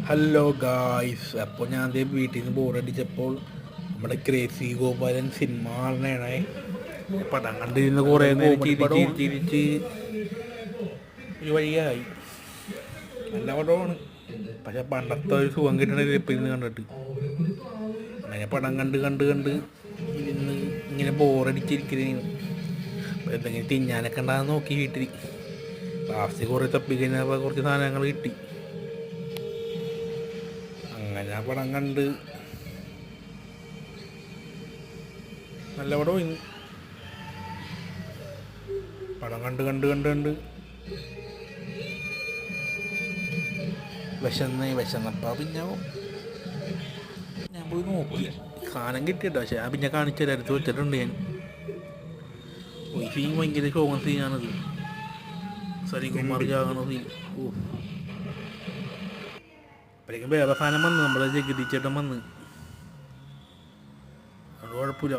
Hello guys, അപ്പോൾ ഞാൻ അതേ വീട്ടിൽ നിന്ന് ബോറടിച്ചപ്പോൾ നമ്മുടെ ക്രേസി ഗോപാലൻ സിനിമ കാണണേ. പടം കണ്ടിരുന്ന് കുറേ ചിരിച്ച് ഒരു വഴിയായി. നല്ല പടമാണ്, പക്ഷെ പണ്ടത്തെ ഒരു സുഖം കിട്ടണില്ല ഇപ്പം ഇന്ന് കണ്ടിട്ട്. അങ്ങനെ പടം കണ്ട് ഇരുന്ന് ഇങ്ങനെ ബോറടിച്ചിരിക്കുന്നതിന് എന്തെങ്കിലും തിന്നാനൊക്കെ ഉണ്ടാകാൻ നോക്കി വീട്ടിൽ. ലാസ്റ്റ് കുറേ തപ്പിക്കഴിഞ്ഞപ്പോൾ കുറച്ച് സാധനങ്ങൾ കിട്ടി. അങ്ങനെ ആ പടം കണ്ട് നല്ല പടം. പടം കണ്ട് വിശന്നപ്പോൾ പിന്നെ ഞാൻ പോയി നോക്കി. സാധനം കിട്ടിയിട്ടോ, പക്ഷേ ഞാൻ പിന്നെ കാണിച്ചത് അടുത്ത് വെച്ചിട്ടുണ്ട്. ഞാൻ ഈ സീൻ ഭയങ്കര ഷോങ്ങ സീനാണത്. സരികുമാർ ജാഗണ സീൻ. അപ്പോഴേക്കും വേറെ സാധനം വന്ന്, നമ്മളെ ജഗതിച്ചേട്ടൻ വന്ന്. അത് കുഴപ്പമില്ല.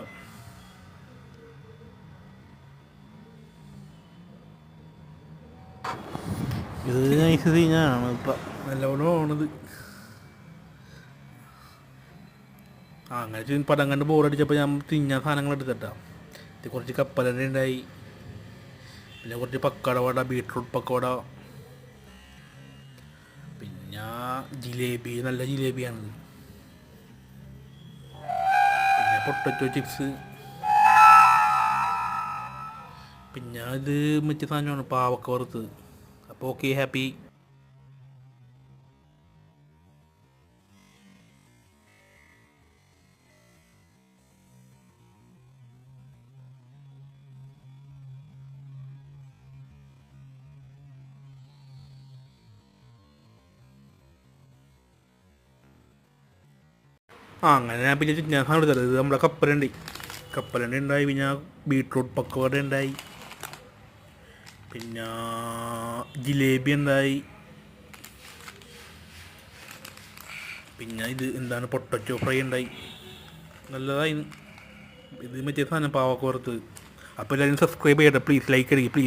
ഇത് നൈസ് സീനാണ്. ഇപ്പം നല്ലവണ്ണം പോണത്. അങ്ങനെ പടം കണ്ട് ബോറടിച്ചപ്പോൾ ഞാൻ തിന്നാൻ സാധനങ്ങൾ എടുത്തിട്ടാ. ഇത് കുറച്ച് കപ്പലണ്ടി ഉണ്ടായി, പിന്നെ കുറച്ച് പക്കോട വട, ബീട്രൂട്ട് പക്കോട, പിന്നെ ജിലേബി, നല്ല ജിലേബിയാണിത്, പിന്നെ പൊട്ടറ്റോ ചിപ്സ്, പിന്നെ ഇത് മറ്റേ സാധനമാണ് പാവക്ക വറുത്തത്. അപ്പോൾ ഓക്കെ, ഹാപ്പി. അങ്ങനെ ഞാൻ പിന്നെ ഞാൻ സാധനം എടുത്തത്. ഇത് നമ്മുടെ കപ്പലണ്ടി ഉണ്ടായി, പിന്നെ ബീട്രൂട്ട് പക്കോട ഉണ്ടായി, പിന്നെ ജിലേബി ഉണ്ടായി, പിന്നെ ഇത് എന്താണ് പൊട്ടറ്റോ ഫ്രൈ ഉണ്ടായി. നല്ലതായിരുന്നു. ഇത് മറ്റേ സാധനം പാവക്ക വറുത്തത്. അപ്പോൾ എല്ലാവരും സബ്സ്ക്രൈബ് ചെയ്യട്ടെ പ്ലീസ്, ലൈക്ക് അടിക്കുക പ്ലീസ്.